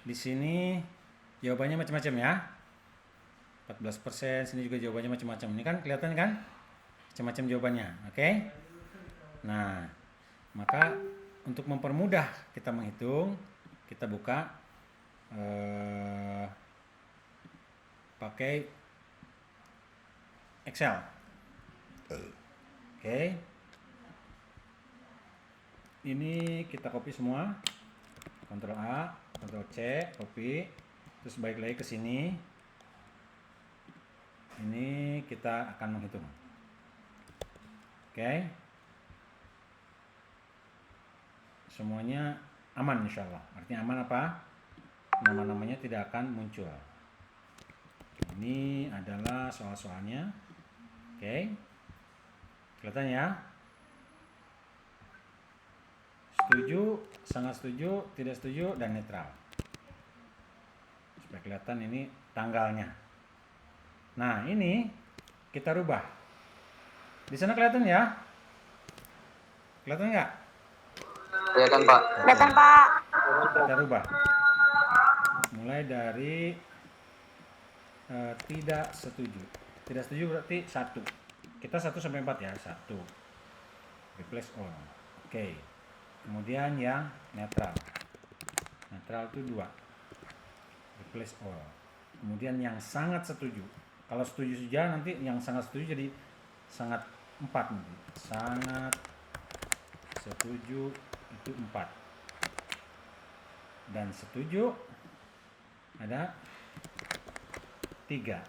Di sini jawabannya macam-macam ya. 14%, sini juga jawabannya macam-macam. Ini kan kelihatan kan? Macam-macam jawabannya. Oke? Nah, maka untuk mempermudah kita menghitung, kita buka pakai Excel. Oke. Ini kita copy semua. Ctrl A, Ctrl C, copy. Terus balik lagi ke sini. Ini kita akan menghitung. Oke. Semuanya aman insya Allah. Artinya aman apa? Nama-namanya tidak akan muncul. Ini adalah soal-soalnya. Oke. Kelihatan ya? Setuju, sangat setuju, tidak setuju, dan netral. Supaya kelihatan ini tanggalnya. Nah, ini kita rubah. Di sana kelihatan ya? Kelihatan nggak? Kelihatan Pak. Kelihatan Pak. Kita rubah. Mulai dari tidak setuju. Tidak setuju berarti 1. Kita 1 sampai 4 ya. 1. Replace all. Oke. Kemudian yang netral. Netral itu 2. Replace all. Kemudian yang sangat setuju. Kalau setuju saja nanti yang sangat setuju jadi sangat 4 nanti. Sangat setuju itu 4. Dan setuju ada 3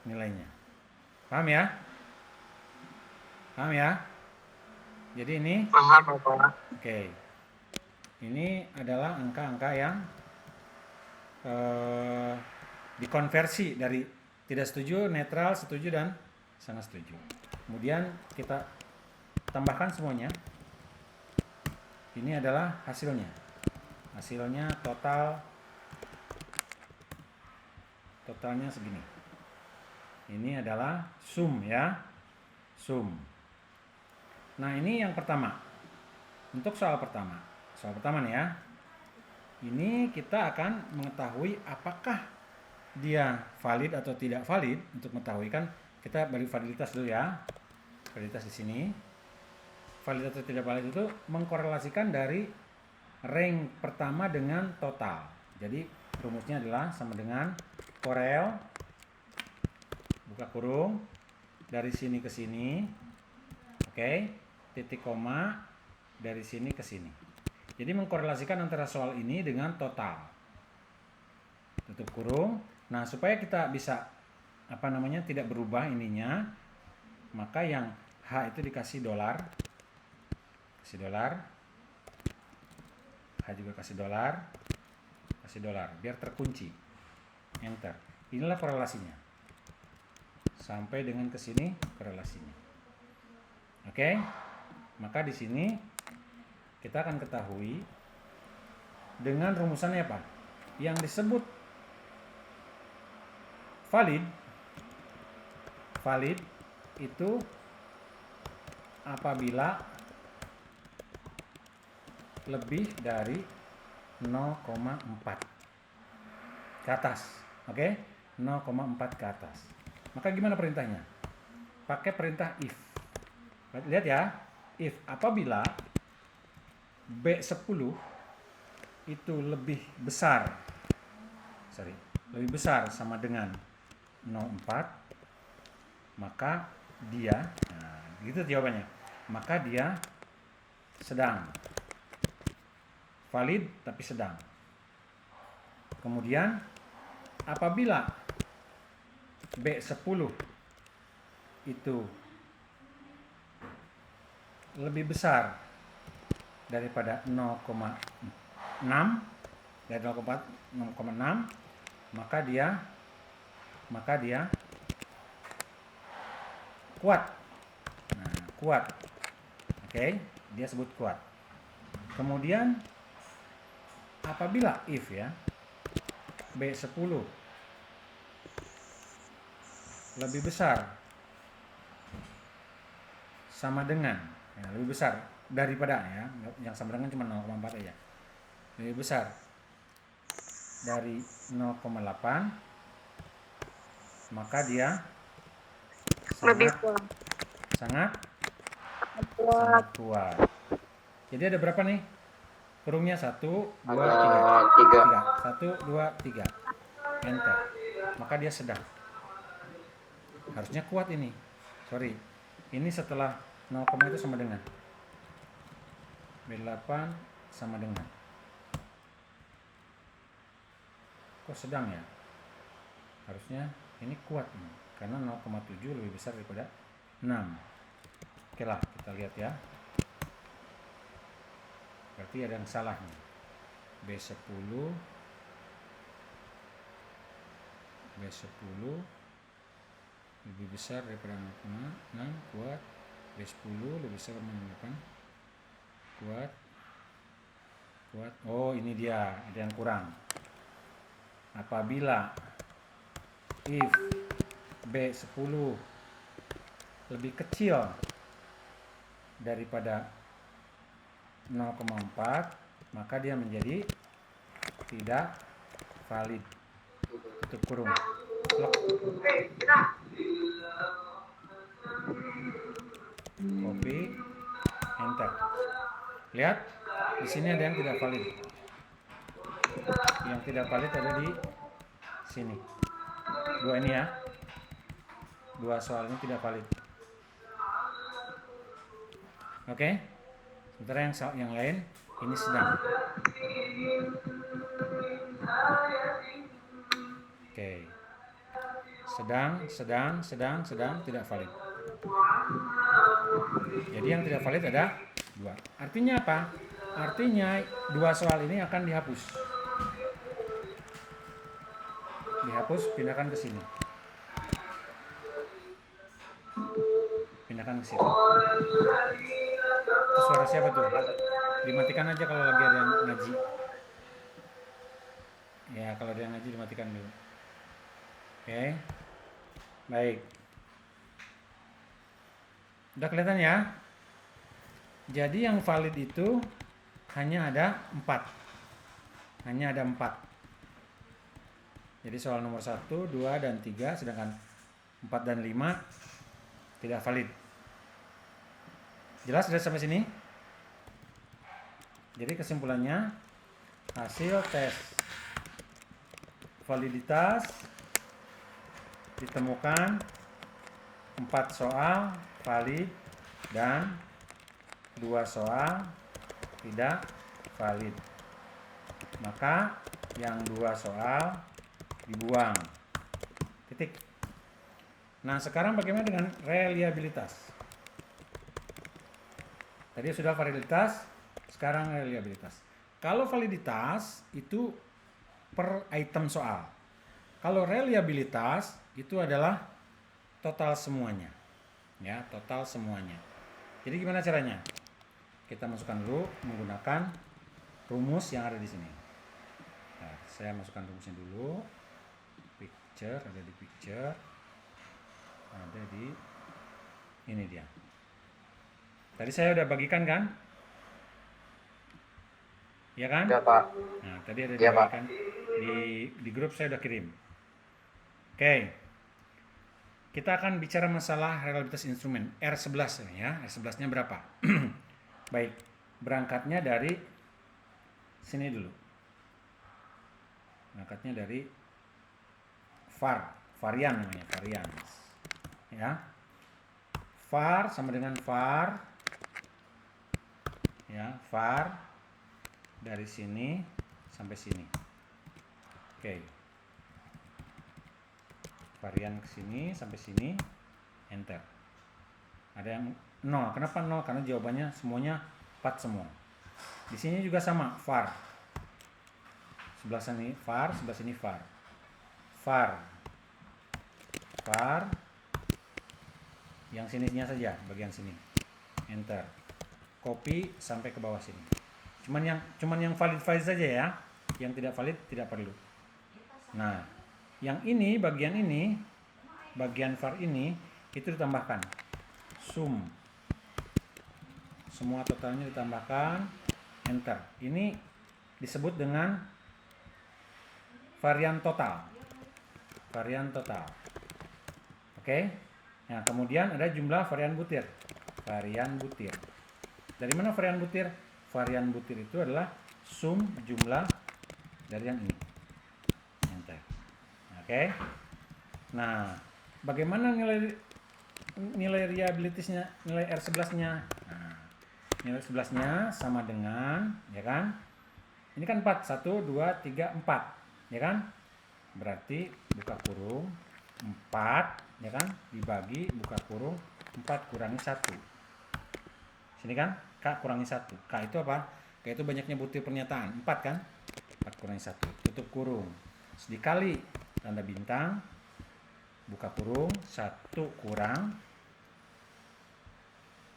nilainya. Paham ya? Paham ya? Jadi ini Paham Pak. oke. Ini adalah angka-angka yang dikonversi dari tidak setuju, netral, setuju, dan sangat setuju. Kemudian kita tambahkan semuanya. Ini adalah hasilnya. Hasilnya totalnya segini. Ini adalah sum ya. Sum. Nah, ini yang pertama. Untuk soal pertama. Soal pertama nih ya. Ini kita akan mengetahui apakah dia valid atau tidak valid. Untuk mengetahui kan kita balik validitas dulu ya. Validitas di sini. Valid atau tidak valid itu mengkorelasikan dari rank pertama dengan total. Jadi rumusnya adalah sama dengan korel buka kurung dari sini ke sini. Oke, titik koma dari sini ke sini. Jadi mengkorelasikan antara soal ini dengan total. Tutup kurung. Nah, supaya kita bisa tidak berubah ininya, maka yang H itu dikasih dolar. Kasih dolar. H juga kasih dolar. Kasih dolar biar terkunci. Enter. Inilah korelasinya. Sampai dengan ke sini korelasinya. Oke. Maka di sini kita akan ketahui dengan rumusannya apa? Yang disebut valid itu apabila lebih dari 0,4 ke atas. Oke? 0,4 ke atas. Maka gimana perintahnya? Pakai perintah if. Lihat ya. If apabila B10 itu lebih besar sama dengan 0,4, maka dia, nah gitu jawabannya, maka dia sedang valid tapi sedang. Kemudian apabila B10 itu lebih besar daripada 0,6, dari 0,6, maka dia kuat. Nah, kuat. Oke, dia sebut kuat. Kemudian apabila if ya B10 lebih besar sama dengan lebih besar daripada ya, yang sama dengan cuma 0,4 aja. Lebih besar dari 0,8, maka dia Lebih sangat kuat. kuat. Jadi ada berapa nih kurungnya? 1, 2, 3. Ada 3. 1, 2, 3. Enter. Maka dia sedang. Harusnya kuat ini. Sorry. Ini setelah 0, itu sama dengan B8 sama dengan. Kok sedang ya? Harusnya ini kuat ini. Karena 0,7 lebih besar daripada 6. Oke lah, kita lihat ya. Berarti ada yang salah nih. B10 lebih besar daripada 0,6, kuat. B10 lebih besar daripada 0,8, kuat. Oh, ini dia, ada yang kurang. Apabila if B10 lebih kecil daripada 0,4, maka dia menjadi tidak valid. Tutup kurung. Lock. Copy, enter. Lihat, di sini ada yang tidak valid. Yang tidak valid ada di sini. Dua ini ya. Dua soal ini tidak valid. Oke. Sementara yang lain ini sedang. Oke. Sedang tidak valid. Jadi yang tidak valid ada 2. Artinya apa? Artinya 2 soal ini akan dihapus. Pindahkan ke sini. Pindahkan ke sini. Itu suara siapa tuh? Dimatikan aja kalau lagi ada yang ngaji. Ya, kalau ada yang ngaji dimatikan dulu. Oke. Baik. Udah kelihatan ya? Jadi yang valid itu hanya ada 4. Jadi soal nomor 1, 2, dan 3, sedangkan 4 dan 5 tidak valid. Jelas sudah sampai sini? Jadi kesimpulannya, hasil tes validitas ditemukan 4 soal valid dan 2 soal tidak valid. Maka yang 2 soal dibuang. Titik. Nah, sekarang bagaimana dengan reliabilitas? Tadi sudah validitas, sekarang reliabilitas. Kalau validitas itu per item soal. Kalau reliabilitas itu adalah total semuanya. Ya, total semuanya. Jadi gimana caranya? Kita masukkan dulu menggunakan rumus yang ada di sini. Nah, saya masukkan rumusnya dulu. Picture, ada di picture. Ada di ini dia. Tadi saya udah bagikan kan? Ya kan? Ya, Pak. Nah, tadi ada Ya, Pak. dibagikan di grup saya udah kirim. Oke. Kita akan bicara masalah reliabilitas instrumen R11 ya. R11-nya berapa? Baik, berangkatnya dari sini dulu. Berangkatnya dari varian namanya, varian. Ya. Var sama dengan var. Ya, var dari sini sampai sini. Oke. Varian ke sini sampai sini, enter. Ada yang 0. Kenapa 0? Karena jawabannya semuanya 4 semua. Di sini juga sama, var. Sebelah sini var, sebelah sini var. Var. Yang sininya saja, bagian sini. Enter. Copy sampai ke bawah sini. Cuman yang valid saja ya. Yang tidak valid tidak perlu. Nah, yang ini, bagian var ini itu ditambahkan. Sum. Semua totalnya ditambahkan, enter. Ini disebut dengan varian total. Varian total. Oke. Nah, kemudian ada jumlah varian butir. Varian butir. Dari mana varian butir? Varian butir itu adalah sum jumlah dari yang ini. Enter. Oke. Nah, bagaimana nilai reliability-nya, nilai R11-nya? Nah, nilai 11-nya sama dengan, ya kan? Ini kan 4, 1, 2, 3, 4, ya kan? Berarti buka kurung 4, ya kan? Dibagi buka kurung 4 kurangi 1. Sini kan? K kurangi 1. K itu apa? K itu banyaknya butir pernyataan, 4 kan? 4 kurangi 1, tutup kurung. Dikali tanda bintang, buka kurung, 1 kurang,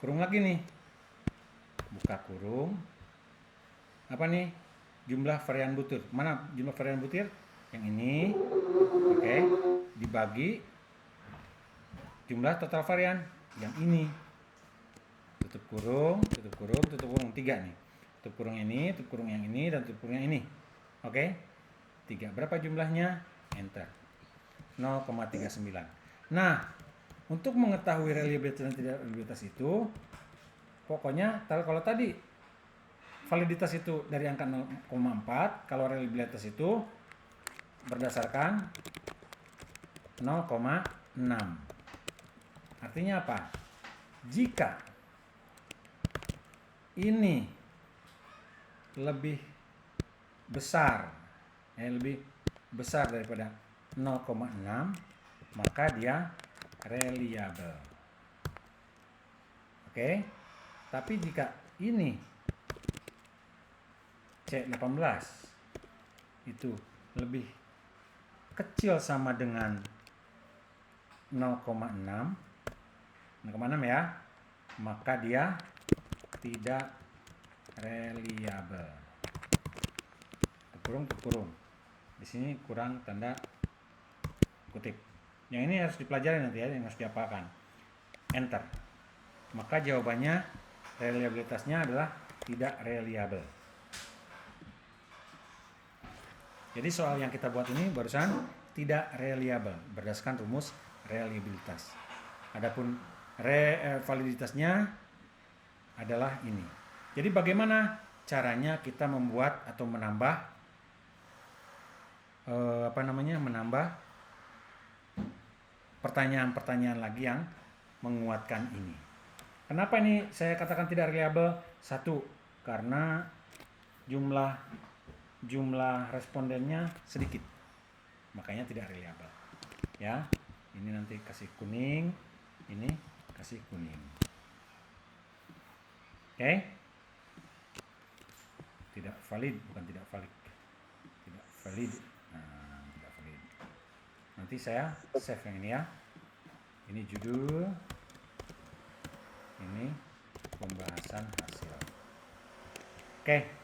kurung lagi nih, buka kurung, apa nih, jumlah varian butir. Mana jumlah varian butir? Yang ini, oke, dibagi jumlah total varian, yang ini, tutup kurung, tutup kurung, tutup kurung, 3 nih, tutup kurung ini, tutup kurung yang ini, dan tutup kurung yang ini, oke, 3, berapa jumlahnya? Enter, 0,39. Nah, untuk mengetahui reliabilitas dan tidak reliabilitas itu, pokoknya kalau tadi validitas itu dari angka 0,4, kalau reliabilitas itu berdasarkan 0,6. Artinya apa? Jika ini lebih besar, lebih besar daripada 0,6, maka dia reliable. Oke. Tapi jika ini C18 itu lebih kecil sama dengan 0,6 ya, maka dia tidak reliable. Kurung. Di sini kurang tanda kutip. Yang ini harus dipelajari nanti ya, yang harus dihafalkan. Enter. Maka jawabannya reliabilitasnya adalah tidak reliable. Jadi soal yang kita buat ini barusan tidak reliable berdasarkan rumus reliabilitas. Adapun validitasnya adalah ini. Jadi bagaimana caranya kita membuat atau menambah menambah pertanyaan-pertanyaan lagi yang menguatkan ini. Kenapa ini saya katakan tidak reliable? 1, karena jumlah respondennya sedikit, makanya tidak reliable. Ya, ini nanti kasih kuning, ini kasih kuning. Oke? Tidak valid, bukan tidak valid. Tidak valid. Nah, tidak valid. Nanti saya save yang ini ya. Ini judul. Ini pembahasan hasil. Oke.